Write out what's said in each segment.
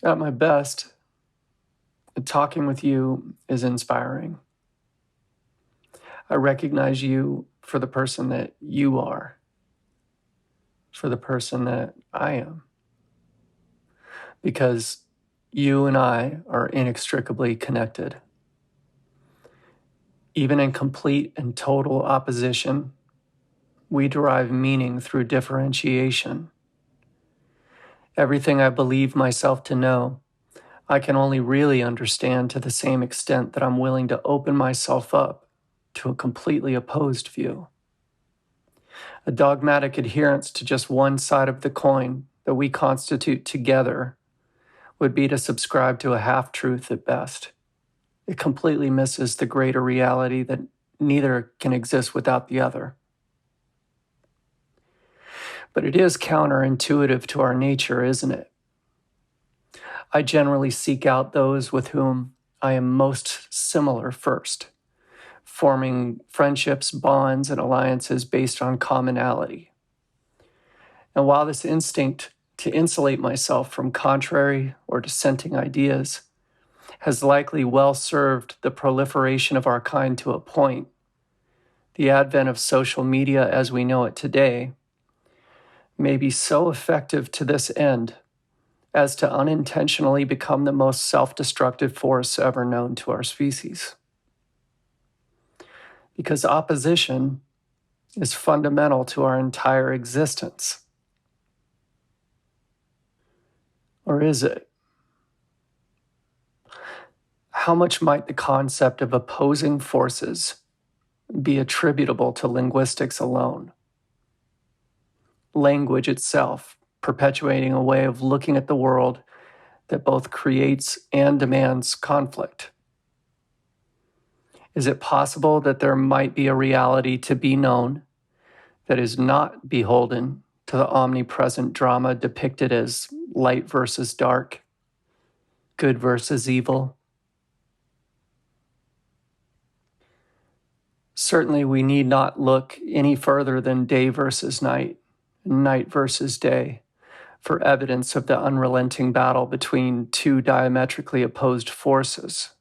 At my best, talking with you is inspiring. I recognize you for the person that you are, for the person that I am, because you and I are inextricably connected. Even in complete and total opposition, we derive meaning through differentiation. Everything I believe myself to know, I can only really understand to the same extent that I'm willing to open myself up to a completely opposed view. A dogmatic adherence to just one side of the coin that we constitute together would be to subscribe to a half-truth at best. It completely misses the greater reality that neither can exist without the other. But it is counterintuitive to our nature, isn't it? I generally seek out those with whom I am most similar first, forming friendships, bonds, and alliances based on commonality. And while this instinct to insulate myself from contrary or dissenting ideas has likely well served the proliferation of our kind to a point, the advent of social media as we know it today may be so effective to this end as to unintentionally become the most self-destructive force ever known to our species. Because opposition is fundamental to our entire existence. Or is it? How much might the concept of opposing forces be attributable to linguistics alone? Language itself perpetuating a way of looking at the world that both creates and demands conflict. Is it possible that there might be a reality to be known that is not beholden to the omnipresent drama depicted as light versus dark, good versus evil? Certainly, we need not look any further than day versus night, night versus day, for evidence of the unrelenting battle between two diametrically opposed forces.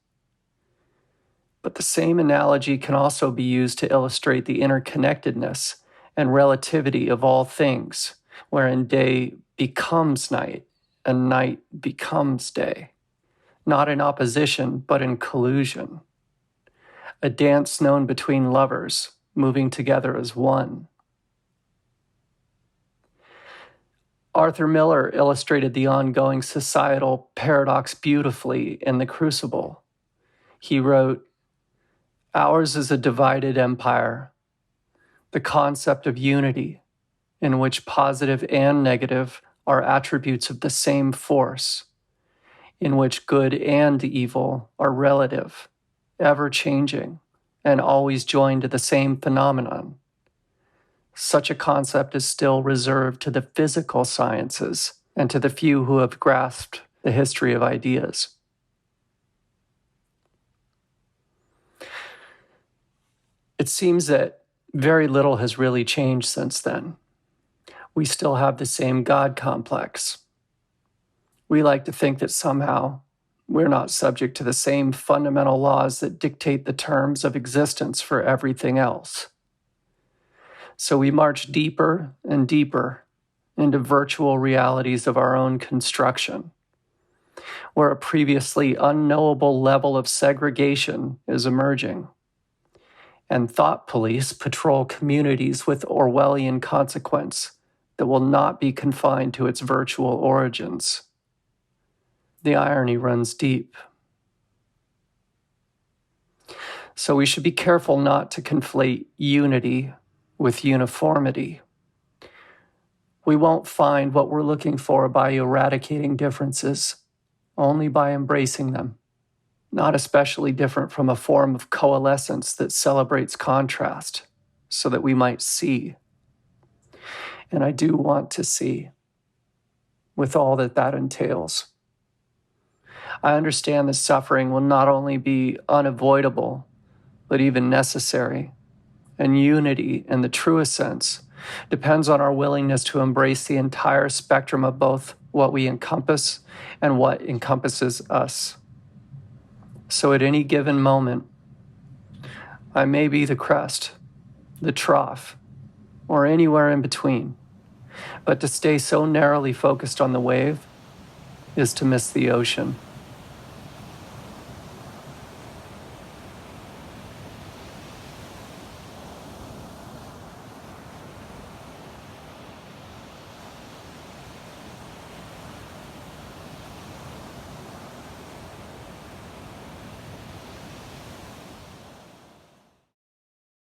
But the same analogy can also be used to illustrate the interconnectedness and relativity of all things, wherein day becomes night and night becomes day, not in opposition, but in collusion. A dance known between lovers, moving together as one. Arthur Miller illustrated the ongoing societal paradox beautifully in The Crucible. He wrote, "Ours is a divided empire, the concept of unity, in which positive and negative are attributes of the same force, in which good and evil are relative, ever-changing, and always joined to the same phenomenon. Such a concept is still reserved to the physical sciences and to the few who have grasped the history of ideas." It seems that very little has really changed since then. We still have the same God complex. We like to think that somehow we're not subject to the same fundamental laws that dictate the terms of existence for everything else. So we march deeper and deeper into virtual realities of our own construction, where a previously unknowable level of segregation is emerging. And thought police patrol communities with Orwellian consequence that will not be confined to its virtual origins. The irony runs deep. So we should be careful not to conflate unity with uniformity. We won't find what we're looking for by eradicating differences, only by embracing them, not especially different from a form of coalescence that celebrates contrast, so that we might see. And I do want to see, with all that that entails. I understand that suffering will not only be unavoidable, but even necessary. And unity, in the truest sense, depends on our willingness to embrace the entire spectrum of both what we encompass, and what encompasses us. So at any given moment, I may be the crest, the trough, or anywhere in between. But to stay so narrowly focused on the wave is to miss the ocean.